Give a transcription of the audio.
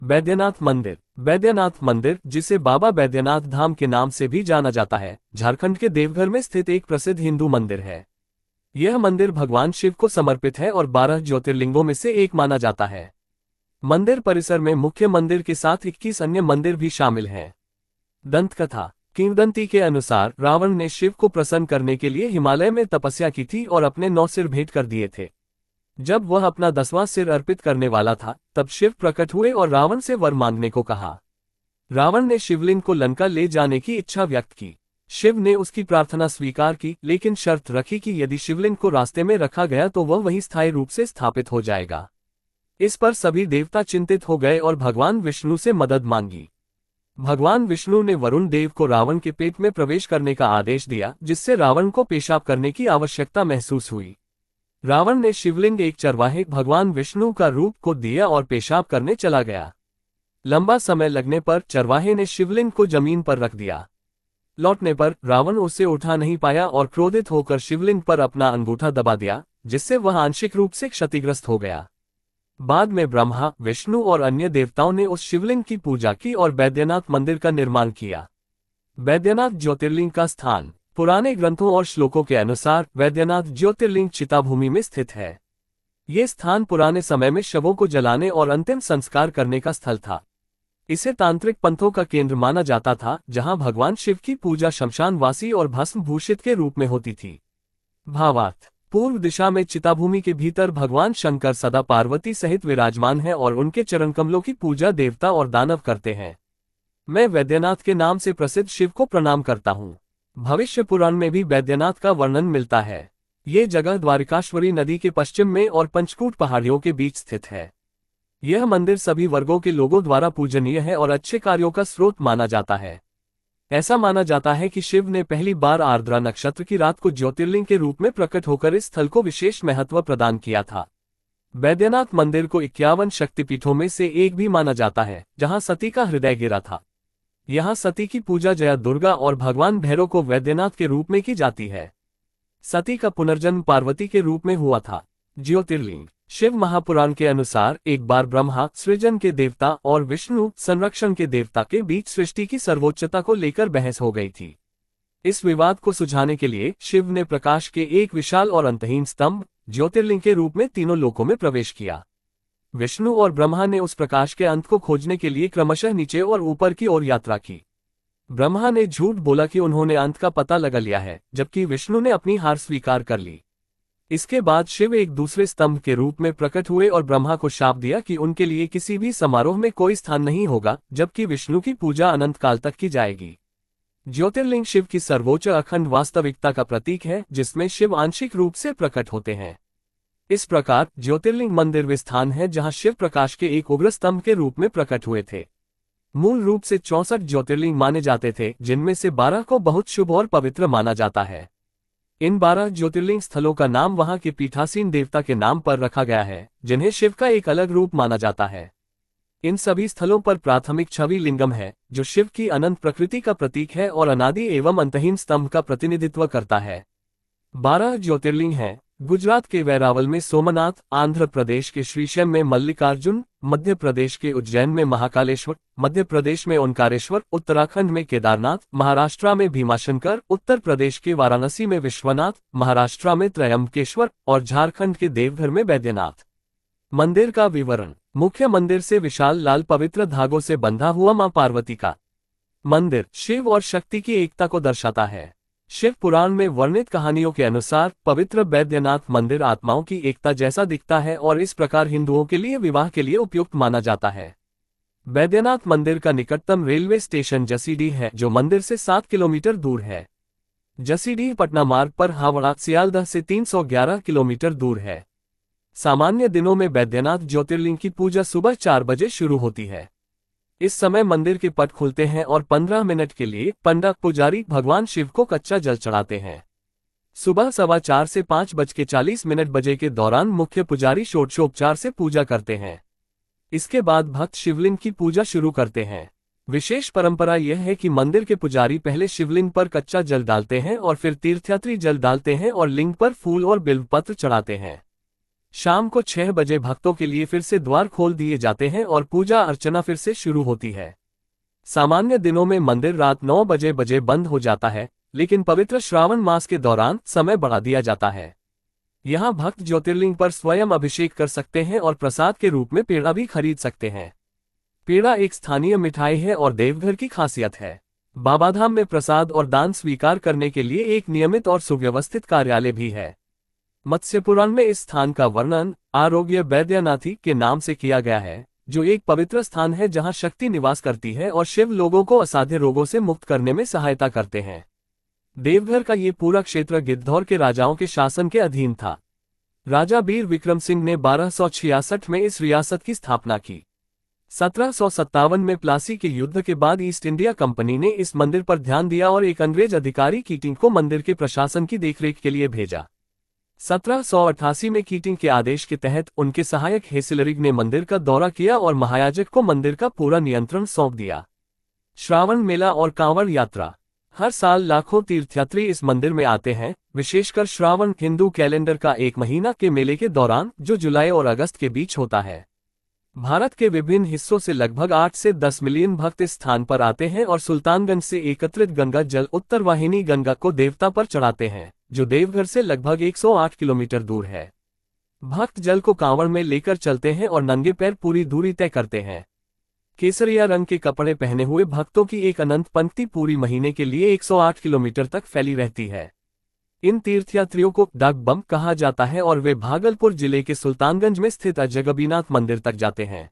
बैद्यनाथ मंदिर। बैद्यनाथ मंदिर, जिसे बाबा बैद्यनाथ धाम के नाम से भी जाना जाता है, झारखंड के देवघर में स्थित एक प्रसिद्ध हिंदू मंदिर है। यह मंदिर भगवान शिव को समर्पित है और 12 ज्योतिर्लिंगों में से एक माना जाता है। मंदिर परिसर में मुख्य मंदिर के साथ 21 अन्य मंदिर भी शामिल हैं। दंतकथा। किंवदंती के अनुसार रावण ने शिव को प्रसन्न करने के लिए हिमालय में तपस्या की थी और अपने 9 सिर भेंट कर दिए थे। जब वह अपना 10वां सिर अर्पित करने वाला था, तब शिव प्रकट हुए और रावण से वर मांगने को कहा। रावण ने शिवलिंग को लंका ले जाने की इच्छा व्यक्त की। शिव ने उसकी प्रार्थना स्वीकार की, लेकिन शर्त रखी कि यदि शिवलिंग को रास्ते में रखा गया तो वह वहीं स्थायी रूप से स्थापित हो जाएगा। इस पर सभी देवता चिंतित हो गए और भगवान विष्णु से मदद मांगी। भगवान विष्णु ने वरुण देव को रावण के पेट में प्रवेश करने का आदेश दिया, जिससे रावण को पेशाब करने की आवश्यकता महसूस हुई। रावण ने शिवलिंग एक चरवाहे भगवान विष्णु का रूप को दिया और पेशाब करने चला गया। लंबा समय लगने पर चरवाहे ने शिवलिंग को जमीन पर रख दिया। लौटने पर रावण उसे उठा नहीं पाया और क्रोधित होकर शिवलिंग पर अपना अंगूठा दबा दिया, जिससे वह आंशिक रूप से क्षतिग्रस्त हो गया। बाद में ब्रह्मा, विष्णु और अन्य देवताओं ने उस शिवलिंग की पूजा की और बैद्यनाथ मंदिर का निर्माण किया। बैद्यनाथ ज्योतिर्लिंग का स्थान। पुराने ग्रंथों और श्लोकों के अनुसार बैद्यनाथ ज्योतिर्लिंग चिताभूमि में स्थित है। ये स्थान पुराने समय में शवों को जलाने और अंतिम संस्कार करने का स्थल था। इसे तांत्रिक पंथों का केंद्र माना जाता था, जहां भगवान शिव की पूजा शमशानवासी और भस्म भूषित के रूप में होती थी। भावार्थ। पूर्व दिशा में चिताभूमि के भीतर भगवान शंकर सदा पार्वती सहित विराजमान है और उनके चरण कमलों की पूजा देवता और दानव करते हैं। मैं वैद्यनाथ के नाम से प्रसिद्ध शिव को प्रणाम करता हूँ। भविष्य पुराण में भी वैद्यनाथ का वर्णन मिलता है। ये जगह द्वारिकाश्वरी नदी के पश्चिम में और पंचकूट पहाड़ियों के बीच स्थित है। यह मंदिर सभी वर्गों के लोगों द्वारा पूजनीय है और अच्छे कार्यों का स्रोत माना जाता है। ऐसा माना जाता है कि शिव ने पहली बार आर्द्रा नक्षत्र की रात को ज्योतिर्लिंग के रूप में प्रकट होकर इस स्थल को विशेष महत्व प्रदान किया था। बैद्यनाथ मंदिर को 51 शक्तिपीठों में से एक भी माना जाता है, जहां सती का हृदय गिरा था। यहाँ सती की पूजा जया दुर्गा और भगवान भैरव को वैद्यनाथ के रूप में की जाती है। सती का पुनर्जन्म पार्वती के रूप में हुआ था। ज्योतिर्लिंग। शिव महापुराण के अनुसार एक बार ब्रह्मा, सृजन के देवता, और विष्णु, संरक्षण के देवता के बीच सृष्टि की सर्वोच्चता को लेकर बहस हो गई थी। इस विवाद को सुलझाने के लिए शिव ने प्रकाश के एक विशाल और अंतहीन स्तंभ, ज्योतिर्लिंग के रूप में तीनों लोकों में प्रवेश किया। विष्णु और ब्रह्मा ने उस प्रकाश के अंत को खोजने के लिए क्रमशः नीचे और ऊपर की ओर यात्रा की। ब्रह्मा ने झूठ बोला कि उन्होंने अंत का पता लगा लिया है, जबकि विष्णु ने अपनी हार स्वीकार कर ली। इसके बाद शिव एक दूसरे स्तंभ के रूप में प्रकट हुए और ब्रह्मा को शाप दिया कि उनके लिए किसी भी समारोह में कोई स्थान नहीं होगा, जबकि विष्णु की पूजा अनंत काल तक की जाएगी। ज्योतिर्लिंग शिव की सर्वोच्च अखंड वास्तविकता का प्रतीक है, जिसमें शिव आंशिक रूप से प्रकट होते हैं। इस प्रकार ज्योतिर्लिंग मंदिर वे स्थान है जहां शिव प्रकाश के एक उग्र स्तंभ के रूप में प्रकट हुए थे। मूल रूप से 64 ज्योतिर्लिंग माने जाते थे, जिनमें से 12 को बहुत शुभ और पवित्र माना जाता है। इन 12 ज्योतिर्लिंग स्थलों का नाम वहां के पीठासीन देवता के नाम पर रखा गया है, जिन्हें शिव का एक अलग रूप माना जाता है। इन सभी स्थलों पर प्राथमिक छवि लिंगम है, जो शिव की अनंत प्रकृति का प्रतीक है और अनादि एवं अंतहीन स्तंभ का प्रतिनिधित्व करता है। 12 ज्योतिर्लिंग हैं। गुजरात के वैरावल में सोमनाथ, आंध्र प्रदेश के श्रीशैल में मल्लिकार्जुन, मध्य प्रदेश के उज्जैन में महाकालेश्वर, मध्य प्रदेश में ओंकारेश्वर, उत्तराखंड में केदारनाथ, महाराष्ट्र में भीमाशंकर, उत्तर प्रदेश के वाराणसी में विश्वनाथ, महाराष्ट्र में त्रयंबकेश्वर और झारखंड के देवघर में बैद्यनाथ। मंदिर का विवरण। मुख्य मंदिर से विशाल लाल पवित्र धागों से बंधा हुआ मां पार्वती का मंदिर शिव और शक्ति की एकता को दर्शाता है। शिव पुराण में वर्णित कहानियों के अनुसार पवित्र बैद्यनाथ मंदिर आत्माओं की एकता जैसा दिखता है और इस प्रकार हिंदुओं के लिए विवाह के लिए उपयुक्त माना जाता है। बैद्यनाथ मंदिर का निकटतम रेलवे स्टेशन जसीडीह है, जो मंदिर से 7 किलोमीटर दूर है। जसीडीह पटना मार्ग पर हावड़ा सियालदह से 311 किलोमीटर दूर है। सामान्य दिनों में बैद्यनाथ ज्योतिर्लिंग की पूजा सुबह 4 बजे शुरू होती है। इस समय मंदिर के पट खुलते हैं और 15 मिनट के लिए पंडा पुजारी भगवान शिव को कच्चा जल चढ़ाते हैं। सुबह 4:15 से 5:40 बजे के दौरान मुख्य पुजारी षोडशोपचार से पूजा करते हैं। इसके बाद भक्त शिवलिंग की पूजा शुरू करते हैं। विशेष परंपरा यह है कि मंदिर के पुजारी पहले शिवलिंग पर कच्चा जल डालते हैं और फिर तीर्थयात्री जल डालते हैं और लिंग पर फूल और बिल्वपत्र चढ़ाते हैं। शाम को 6 बजे भक्तों के लिए फिर से द्वार खोल दिए जाते हैं और पूजा अर्चना फिर से शुरू होती है। सामान्य दिनों में मंदिर रात 9 बजे बंद हो जाता है, लेकिन पवित्र श्रावण मास के दौरान समय बढ़ा दिया जाता है। यहाँ भक्त ज्योतिर्लिंग पर स्वयं अभिषेक कर सकते हैं और प्रसाद के रूप में पेड़ा भी खरीद सकते हैं। पेड़ा एक स्थानीय मिठाई है और देवघर की खासियत है। बाबाधाम में प्रसाद और दान स्वीकार करने के लिए एक नियमित और सुव्यवस्थित कार्यालय भी है। मत्स्य पुराण में इस स्थान का वर्णन आरोग्य वैद्यनाथी के नाम से किया गया है, जो एक पवित्र स्थान है जहां शक्ति निवास करती है और शिव लोगों को असाध्य रोगों से मुक्त करने में सहायता करते हैं। देवघर का ये पूरा क्षेत्र गिद्धौर के राजाओं के शासन के अधीन था। राजा वीर विक्रम सिंह ने 1266 में इस रियासत की स्थापना की। 1757 में प्लासी के युद्ध के बाद ईस्ट इंडिया कंपनी ने इस मंदिर पर ध्यान दिया और एक अंग्रेज अधिकारी कीटिंग को मंदिर के प्रशासन की देखरेख के लिए भेजा। 1788 में कीटिंग के आदेश के तहत उनके सहायक हेसिलरिग ने मंदिर का दौरा किया और महायाजक को मंदिर का पूरा नियंत्रण सौंप दिया। श्रावण मेला और कांवड़ यात्रा। हर साल लाखों तीर्थयात्री इस मंदिर में आते हैं, विशेषकर श्रावण हिंदू कैलेंडर का एक महीना के मेले के दौरान, जो जुलाई और अगस्त के बीच होता है। भारत के विभिन्न हिस्सों से लगभग 8 से 10 मिलियन भक्त इस स्थान पर आते हैं और सुल्तानगंज से एकत्रित गंगा जल उत्तरवाहिनी गंगा को देवता पर चढ़ाते हैं, जो देवघर से लगभग 108 किलोमीटर दूर है। भक्त जल को कांवड़ में लेकर चलते हैं और नंगे पैर पूरी दूरी तय करते हैं। केसरिया रंग के कपड़े पहने हुए भक्तों की एक अनंत पंक्ति पूरी महीने के लिए 108 किलोमीटर तक फैली रहती है। इन तीर्थयात्रियों को डाक बम कहा जाता है और वे भागलपुर जिले के सुल्तानगंज में स्थित अजगबीनाथ मंदिर तक जाते हैं।